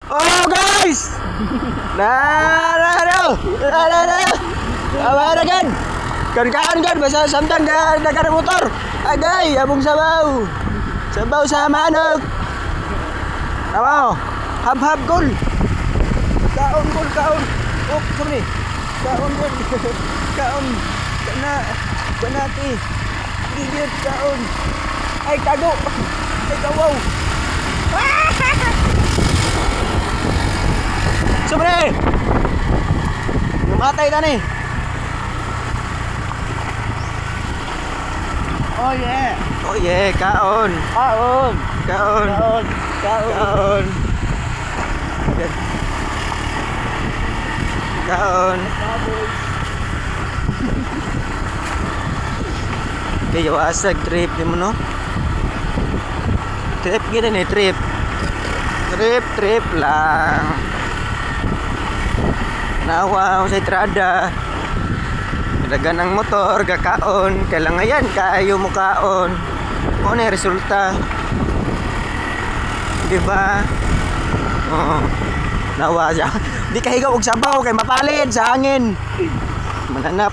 Oh guys! Na Awara kan. Kan basa samtan da motor. Agay abong sabaw. Sabaw sa manok. Tawo. Hab gol. Kaon gol kaon. Oh, sorry. Kaon gol. Kaon. Kanati. Gigit kaon. Ay kago. Ay kawaw. Sobre! Namatay na ni. Oh yeah. Oh yeah, kaon. Kaon. Kaon. Kaon. Kaon. Kaon. Kaon. Kaya wasag trip ni mo no? Trip gini nih trip. Trip lang. Nawa sa trada. Daga ng motor, kakaon. Kailangan yan, kaayo mo kaon. Ano na resulta? Diba? Oo. Nawa siya. Di ka higaw og sabaw kay mapalid sa hangin. Mananap.